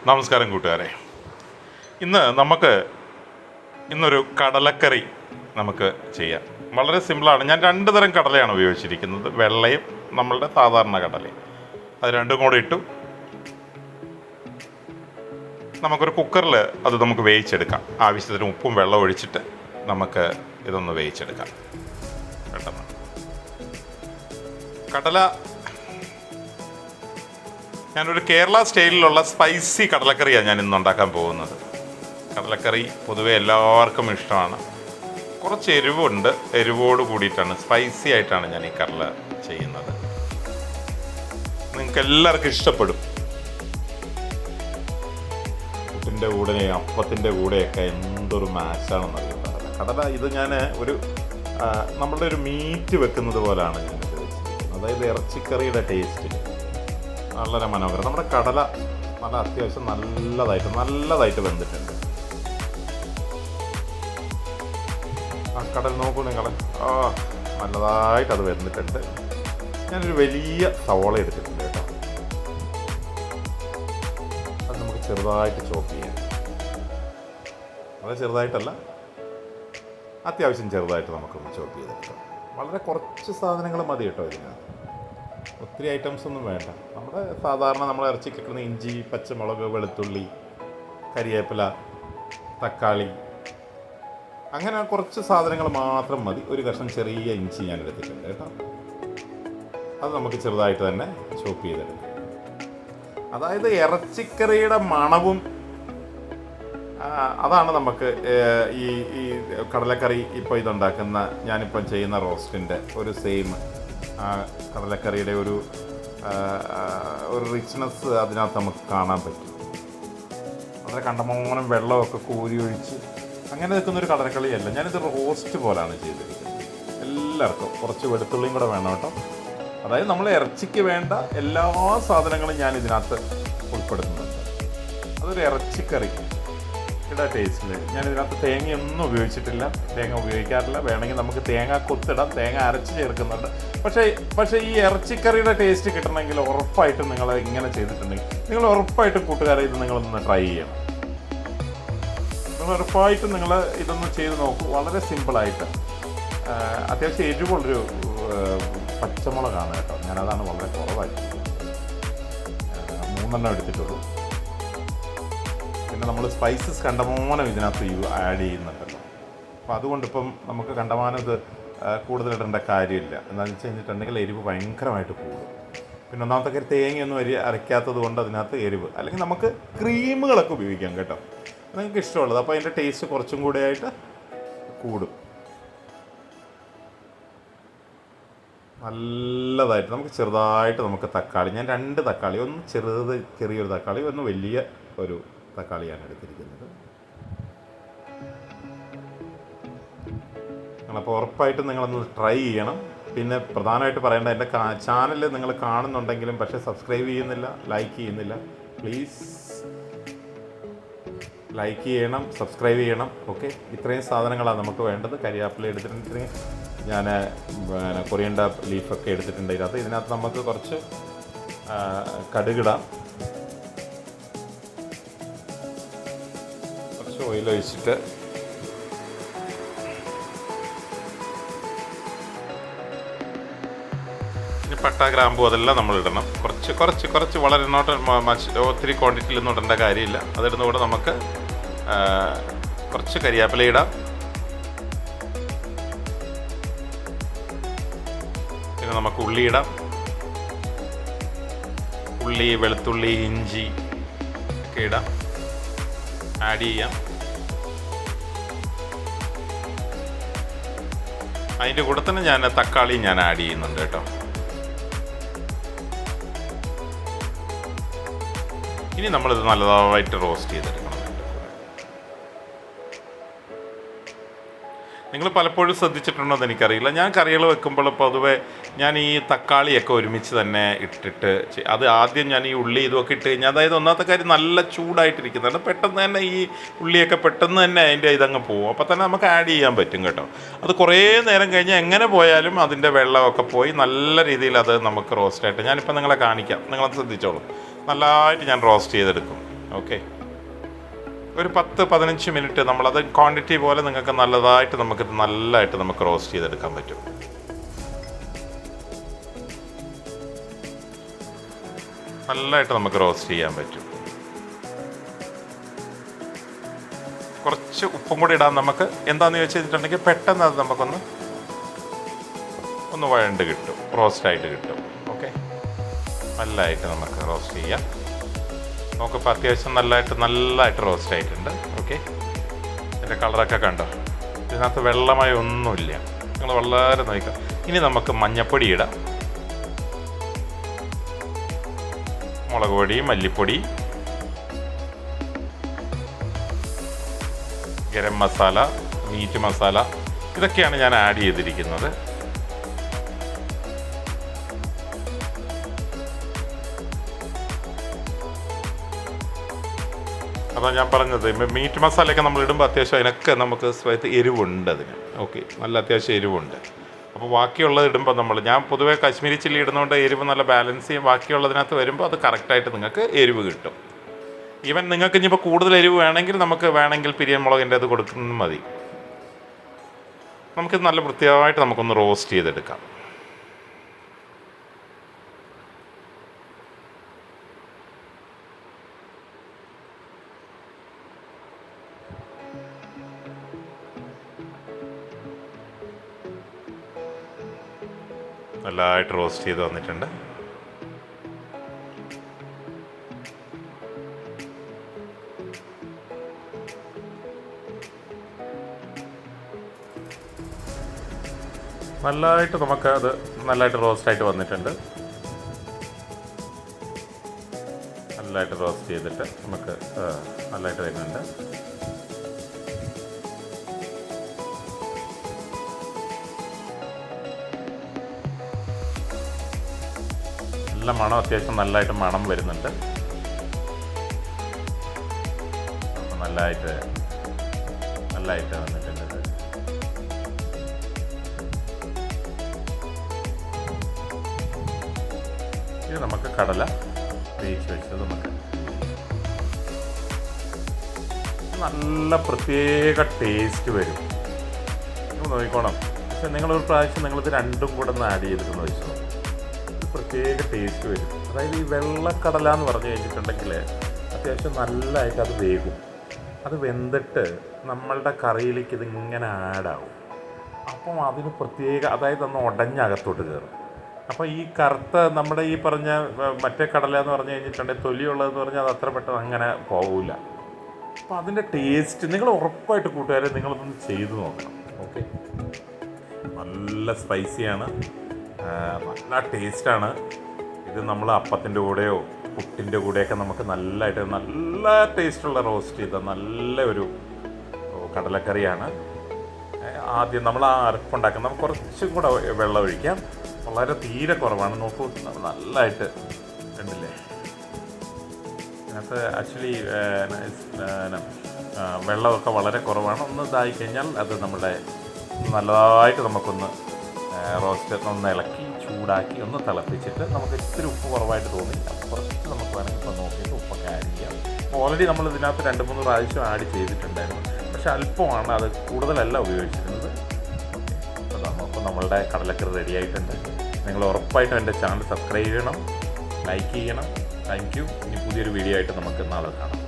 നമസ്കാരം കൂട്ടുകാരെ. ഇന്നൊരു കടലക്കറി നമുക്ക് ചെയ്യാം. വളരെ സിമ്പിളാണ്. ഞാൻ 2 തരം കടലയാണ് ഉപയോഗിച്ചിരിക്കുന്നത്, വെള്ളയും നമ്മളുടെ സാധാരണ കടലയും. അത് രണ്ടും കൂടെ ഇട്ടു. നമുക്കൊരു കുക്കറിൽ നമുക്ക് വേവിച്ചെടുക്കാം. ആവശ്യത്തിന് ഉപ്പും വെള്ളം ഒഴിച്ചിട്ട് നമുക്ക് ഇതൊന്ന് വേവിച്ചെടുക്കാം. പെട്ടെന്ന് കടല ഞാനൊരു കേരള സ്റ്റൈലിലുള്ള സ്പൈസി കടലക്കറിയാണ് ഞാൻ ഇന്ന് ഉണ്ടാക്കാൻ പോകുന്നത്. കടലക്കറി പൊതുവെ എല്ലാവർക്കും ഇഷ്ടമാണ്. കുറച്ച് എരിവുണ്ട്. എരിവോട് കൂടിയിട്ടാണ്, സ്പൈസി ആയിട്ടാണ് ഞാൻ ഈ കടല ചെയ്യുന്നത്. നിങ്ങൾക്ക് എല്ലാവർക്കും ഇഷ്ടപ്പെടും. പുട്ടിൻ്റെ കൂടെ, അപ്പത്തിൻ്റെ കൂടെയൊക്കെ എന്തൊരു മാച്ചാണെന്ന് അറിയുന്നത് കടല. ഇത് ഞാൻ നമ്മളുടെ ഒരു മീറ്റ് വെക്കുന്നത് പോലെയാണ് ഞാനിത് വെച്ചിരിക്കുന്നത്. അതായത് ഇറച്ചിക്കറിയുടെ ടേസ്റ്റ് വളരെ മനോഹരം. നമ്മുടെ കടല അത്യാവശ്യം നല്ലതായിട്ട് വെന്തിട്ടുണ്ട്. ആ കടൽ നോക്കൂ നിങ്ങൾ, നല്ലതായിട്ട് അത് വെന്തിട്ടുണ്ട്. ഞാനൊരു വലിയ സവോള എടുത്തിട്ടുണ്ട് കേട്ടോ. അത് നമുക്ക് ചെറുതായിട്ട് ചോപ്പ് ചെയ്യാം. വളരെ ചെറുതായിട്ടല്ല, അത്യാവശ്യം ചെറുതായിട്ട് നമുക്കൊന്ന് ചോപ്പ് ചെയ്തെടുക്കാം. വളരെ കുറച്ച് സാധനങ്ങൾ മതി കേട്ടോ ഇതിനകത്ത്. ഒത്തിരി ഐറ്റംസ് ഒന്നും വേണ്ട. നമ്മൾ ഇറച്ചിക്ക് കിട്ടുന്ന ഇഞ്ചി, പച്ചമുളക്, വെളുത്തുള്ളി, കരിവേപ്പില, തക്കാളി, അങ്ങനെ കുറച്ച് സാധനങ്ങൾ മാത്രം മതി. ഒരു കഷ്ണം ചെറിയ ഇഞ്ചി ഞാൻ എടുത്തിട്ടുണ്ട് കേട്ടോ. അത് നമുക്ക് ചെറുതായിട്ട് തന്നെ ചോപ്പ് ചെയ്തെടുക്കാം. അതായത് ഇറച്ചിക്കറിയുടെ മണവും അതാണ് നമുക്ക് ഈ കടലക്കറി ഇപ്പോൾ ഇതുണ്ടാക്കുന്ന, ഞാനിപ്പം ചെയ്യുന്ന റോസ്റ്റിൻ്റെ ഒരു സെയിം കടലക്കറിയുടെ ഒരു റിച്ച്നെസ് അതിനകത്ത് നമുക്ക് കാണാൻ പറ്റും. വളരെ കണ്ടമാനം വെള്ളമൊക്കെ കോരി ഒഴിച്ച് അങ്ങനെ നിൽക്കുന്നൊരു കടലക്കറിയല്ല. ഞാനിത് റോസ്റ്റ് പോലാണ് ചെയ്തിരിക്കുന്നത്. എല്ലാവർക്കും കുറച്ച് വെളുത്തുള്ളിയും കൂടെ വേണം കേട്ടോ. അതായത് നമ്മൾ ഇറച്ചിക്ക് വേണ്ട എല്ലാ സാധനങ്ങളും ഞാൻ ഇതിനകത്ത് ഉൾപ്പെടുത്തുന്നുണ്ട്. അതൊരു ഇറച്ചിക്കറി ടേസ്റ്റിൽ ഞാനിതിനകത്ത് തേങ്ങയൊന്നും ഉപയോഗിച്ചിട്ടില്ല. തേങ്ങ ഉപയോഗിക്കാറില്ല. വേണമെങ്കിൽ നമുക്ക് തേങ്ങ കൊത്തിടാം, തേങ്ങ അരച്ച് ചേർക്കുന്നുണ്ട്. പക്ഷേ ഈ ഇറച്ചിക്കറിയുടെ ടേസ്റ്റ് കിട്ടണമെങ്കിൽ ഉറപ്പായിട്ടും നിങ്ങൾ ഇങ്ങനെ ചെയ്തിട്ടുണ്ടെങ്കിൽ നിങ്ങൾ ഉറപ്പായിട്ടും കൂട്ടുകാരെ ഇത് നിങ്ങളൊന്ന് ട്രൈ ചെയ്യണം. ഉറപ്പായിട്ടും നിങ്ങൾ ഇതൊന്ന് ചെയ്ത് നോക്കൂ. വളരെ സിമ്പിളായിട്ട്. അത്യാവശ്യം എരിവുള്ളൊരു പച്ചമുളകാണ് കേട്ടോ. ഞാനതാണ് വളരെ കുറവായിട്ട് 3 എടുത്തിട്ടുള്ളൂ. പിന്നെ നമ്മൾ സ്പൈസസ് കണ്ടമാനം ഇതിനകത്ത് ആഡ് ചെയ്യുന്നുണ്ടല്ലോ. അപ്പോൾ അതുകൊണ്ടിപ്പം നമുക്ക് കണ്ടമാനം ഇത് കൂടുതലിടേണ്ട കാര്യമില്ല. എന്താണെന്ന് വെച്ച് കഴിഞ്ഞിട്ടുണ്ടെങ്കിൽ എരിവ് ഭയങ്കരമായിട്ട് കൂടും. പിന്നെ ഒന്നാമത്തെ കാര്യം തേങ്ങയൊന്നും അരയ്ക്കാത്തത് കൊണ്ട് അതിനകത്ത് എരിവ്, അല്ലെങ്കിൽ നമുക്ക് ക്രീമുകളൊക്കെ ഉപയോഗിക്കാം കേട്ടോ, നിങ്ങൾക്ക് ഇഷ്ടമുള്ളത്. അപ്പോൾ അതിൻ്റെ ടേസ്റ്റ് കുറച്ചും കൂടെ ആയിട്ട് കൂടും. നല്ലതായിട്ട് നമുക്ക് ചെറുതായിട്ട് തക്കാളി, ഞാൻ 2 തക്കാളി, ഒന്ന് ചെറിയൊരു തക്കാളി, ഒന്ന് വലിയ ഒരു തക്കാളിയാണ് എടുത്തിരിക്കുന്നത്. അപ്പോൾ ഉറപ്പായിട്ടും നിങ്ങളൊന്ന് ട്രൈ ചെയ്യണം. പിന്നെ പ്രധാനമായിട്ട് പറയേണ്ട, എൻ്റെ ചാനൽ നിങ്ങൾ കാണുന്നുണ്ടെങ്കിലും പക്ഷേ സബ്സ്ക്രൈബ് ചെയ്യുന്നില്ല, ലൈക്ക് ചെയ്യുന്നില്ല. പ്ലീസ് ലൈക്ക് ചെയ്യണം, സബ്സ്ക്രൈബ് ചെയ്യണം. ഓക്കെ, ഇത്രയും സാധനങ്ങളാണ് നമുക്ക് വേണ്ടത്. കരിയാപ്പില എടുത്തിട്ടുണ്ടെങ്കിൽ ഞാൻ കൊറിയൻഡർ ലീഫൊക്കെ എടുത്തിട്ടുണ്ട്. ഇതിനകത്ത് നമുക്ക് കുറച്ച് കടുകിടാം. കുറച്ച് ഓയിൽ ഒഴിച്ചിട്ട് ഇനി പട്ട, ഗ്രാമ്പു അതെല്ലാം നമ്മൾ ഇടണം. കുറച്ച് വളരെ ഒത്തിരി ക്വാണ്ടിറ്റിയിലൊന്നും ഇടേണ്ട കാര്യമില്ല. അതിടുന്നതുകൂടെ നമുക്ക് കുറച്ച് കരിയാപ്പില ഇടാം. പിന്നെ നമുക്ക് ഉള്ളി ഇടാം. ഉള്ളി, വെളുത്തുള്ളി, ഇഞ്ചി ഒക്കെ ഇടാം, ആഡ് ചെയ്യാം. അതിൻ്റെ കൂടെ തന്നെ തക്കാളി ആഡ് ചെയ്യുന്നുണ്ട് കേട്ടോ. ഇനി നമ്മളിത് നല്ലതായിട്ട് റോസ്റ്റ് ചെയ്തെടുക്കണം. നിങ്ങൾ പലപ്പോഴും ശ്രദ്ധിച്ചിട്ടുണ്ടോ എന്ന് എനിക്കറിയില്ല, ഞാൻ കറികൾ വെക്കുമ്പോൾ പൊതുവെ ഞാൻ ഈ തക്കാളിയൊക്കെ ഒരുമിച്ച് തന്നെ ഇട്ടിട്ട് അത് ആദ്യം ഞാൻ ഈ ഉള്ളി ഇതൊക്കെ ഇട്ട് കഴിഞ്ഞാൽ, അതായത് ഒന്നാമത്തെ കാര്യം നല്ല ചൂടായിട്ടിരിക്കുന്നതാണ്, പെട്ടെന്ന് തന്നെ ഈ ഉള്ളിയൊക്കെ പെട്ടെന്ന് തന്നെ അതിൻ്റെ ഇതങ്ങ് പോകും. അപ്പോൾ തന്നെ നമുക്ക് ആഡ് ചെയ്യാൻ പറ്റും കേട്ടോ. അത് കുറേ നേരം കഴിഞ്ഞാൽ എങ്ങനെ പോയാലും അതിൻ്റെ വെള്ളമൊക്കെ പോയി നല്ല രീതിയിൽ അത് നമുക്ക് റോസ്റ്റായിട്ട്, ഞാനിപ്പോൾ നിങ്ങളെ കാണിക്കാം, നിങ്ങളത് ശ്രദ്ധിച്ചോളൂ. നല്ലതായിട്ട് ഞാൻ റോസ്റ്റ് ചെയ്തെടുക്കും. ഓക്കെ, ഒരു 10-15 മിനിറ്റ് നമ്മളത് ക്വാണ്ടിറ്റി പോലെ നിങ്ങൾക്ക് നല്ലതായിട്ട് നല്ലതായിട്ട് നമുക്ക് റോസ്റ്റ് ചെയ്തെടുക്കാൻ പറ്റും. നല്ലതായിട്ട് നമുക്ക് റോസ്റ്റ് ചെയ്യാൻ പറ്റും. കുറച്ച് ഉപ്പും കൂടി ഇടാൻ നമുക്ക്. എന്താണെന്ന് ചോദിച്ചിട്ടുണ്ടെങ്കിൽ പെട്ടെന്ന് അത് നമുക്കൊന്ന് വഴണ്ട് കിട്ടും, റോസ്റ്റായിട്ട് കിട്ടും. ഓക്കെ, നല്ലതായിട്ട് നമുക്ക് റോസ്റ്റ് ചെയ്യാം. നമുക്കിപ്പോൾ അത്യാവശ്യം നല്ലതായിട്ട് റോസ്റ്റ് ആയിട്ടുണ്ട്. ഓക്കെ, ഇതിൻ്റെ കളറൊക്കെ കണ്ടോ? ഇതിനകത്ത് വെള്ളമായി ഒന്നുമില്ല. നിങ്ങൾ വളരെ നോക്കാം. ഇനി നമുക്ക് മഞ്ഞപ്പൊടി ഇടാം, മുളക് പൊടി, മല്ലിപ്പൊടി, ഗരം മസാല, മീറ്റ് മസാല, ഇതൊക്കെയാണ് ഞാൻ ആഡ് ചെയ്തിരിക്കുന്നത്. അതാണ് ഞാൻ പറഞ്ഞത്, മീറ്റ് മസാലയൊക്കെ നമ്മൾ ഇടുമ്പോൾ അത്യാവശ്യം അതിനൊക്കെ നമുക്ക് എരിവുണ്ട് അതിന്. ഓക്കെ, നല്ല അത്യാവശ്യം എരിവുണ്ട്. അപ്പോൾ ബാക്കിയുള്ളത് ഇടുമ്പോൾ ഞാൻ പൊതുവേ കാശ്മീരി ചില്ലി ഇടുന്നതുകൊണ്ട് എരിവ് നല്ല ബാലൻസ് ചെയ്യും. ബാക്കിയുള്ളതിനകത്ത് വരുമ്പോൾ അത് കറക്റ്റായിട്ട് നിങ്ങൾക്ക് എരിവ് കിട്ടും. ഈവൻ നിങ്ങൾക്ക് ഇനിയിപ്പോൾ കൂടുതൽ എരിവ് വേണമെങ്കിൽ പിരിയൻ മുളകിൻ്റെ അത് കൊടുക്കുന്നത് മതി. നമുക്കിത് നല്ല വൃത്തിയായിട്ട് നമുക്കൊന്ന് റോസ്റ്റ് ചെയ്തെടുക്കാം. നല്ലതായിട്ട് റോസ്റ്റ് ചെയ്ത് വന്നിട്ടുണ്ട്. നല്ലതായിട്ട് നമുക്ക് അത് നല്ലതായിട്ട് റോസ്റ്റായിട്ട് വന്നിട്ടുണ്ട്. നല്ലതായിട്ട് റോസ്റ്റ് ചെയ്തിട്ട് നമുക്ക് നല്ലതായിട്ട് വരുന്നുണ്ട്. നല്ല മണം, അത്യാവശ്യം നല്ലതായിട്ട് മണം വരുന്നുണ്ട്. നല്ലതായിട്ട് വന്നിട്ടുണ്ട്. ഇത് നമുക്ക് കടല വേവിച്ച് വെച്ചത് നമുക്ക് നല്ല പ്രത്യേക ടേസ്റ്റ് വരും. നിങ്ങൾ നോക്കിക്കോണം. പക്ഷെ നിങ്ങളൊരു പ്രാവശ്യം നിങ്ങളിത് രണ്ടും കൂടെ ഒന്ന് ആഡ് ചെയ്തിട്ട് വെച്ചോ, പ്രത്യേക ടേസ്റ്റ് വരും. അതായത് ഈ വെള്ളക്കടല എന്ന് പറഞ്ഞു കഴിഞ്ഞിട്ടുണ്ടെങ്കിൽ അത്യാവശ്യം നല്ലതായിട്ട് അത് വേകും. അത് വെന്തിട്ട് നമ്മളുടെ കറിയിലേക്ക് ഇതിങ്ങനെ ആഡാവും. അപ്പം അതിന് പ്രത്യേക, അതായത് ഒന്ന് ഉടഞ്ഞകത്തോട്ട് കയറും. അപ്പോൾ ഈ കറുത്ത നമ്മുടെ ഈ പറഞ്ഞ മറ്റേ കടല എന്ന് പറഞ്ഞു കഴിഞ്ഞിട്ടുണ്ടെങ്കിൽ തൊലിയുള്ളതെന്ന് പറഞ്ഞാൽ അത് അത്ര പെട്ടെന്ന് അങ്ങനെ പോവില്ല. അപ്പോൾ അതിൻ്റെ ടേസ്റ്റ് നിങ്ങൾ ഉറപ്പായിട്ട് കൂട്ടുകാരെ നിങ്ങളൊന്ന് ചെയ്തു നോക്കണം. ഓക്കെ, നല്ല സ്പൈസിയാണ്, നല്ല ടേസ്റ്റാണ്. ഇത് നമ്മൾ അപ്പത്തിൻ്റെ കൂടെയോ പുട്ടിൻ്റെ കൂടെയൊക്കെ നമുക്ക് നല്ല ടേസ്റ്റുള്ള റോസ്റ്റ് ചെയ്ത നല്ല ഒരു കടലക്കറിയാണ്. ആദ്യം നമ്മൾ ആ അരപ്പുണ്ടാക്കുന്നത് നമുക്ക് കുറച്ചും കൂടെ വെള്ളം ഒഴിക്കാം. വളരെ തീരെ കുറവാണ്. നോക്കൂ, നല്ലതായിട്ട് കണ്ടില്ലേ? അതിനകത്ത് ആക്ച്വലി വെള്ളമൊക്കെ വളരെ കുറവാണ്. ഒന്ന് ഇതായി കഴിഞ്ഞാൽ അത് നമ്മുടെ നല്ലതായിട്ട് നമുക്കൊന്ന് റോസ്റ്റ് ഒന്ന് ഇളക്കി ചൂടാക്കി ഒന്ന് തിളപ്പിച്ചിട്ട് നമുക്ക് ഇത്തിരി ഉപ്പ് കുറവായിട്ട് തോന്നി, കുറച്ച് നമുക്ക് വേണമെങ്കിൽ ഇപ്പോൾ നോക്കിയിട്ട് ഉപ്പൊക്കെ ആഡ് ചെയ്യാം. അപ്പോൾ ഓൾറെഡി നമ്മൾ ഇതിനകത്ത് 2-3 പ്രാവശ്യം ആഡ് ചെയ്തിട്ടുണ്ടായിരുന്നു. പക്ഷേ അല്പമാണ്, അത് കൂടുതലല്ല ഉപയോഗിച്ചിരുന്നത്. അപ്പോൾ നമ്മളുടെ കടലക്കറി റെഡി ആയിട്ടുണ്ട്. നിങ്ങൾ ഉറപ്പായിട്ടും എൻ്റെ ചാനൽ സബ്സ്ക്രൈബ് ചെയ്യണം, ലൈക്ക് ചെയ്യണം. Thank you. ഇനി പുതിയൊരു വീഡിയോ ആയിട്ട് നമുക്ക് നാളെ കാണാം.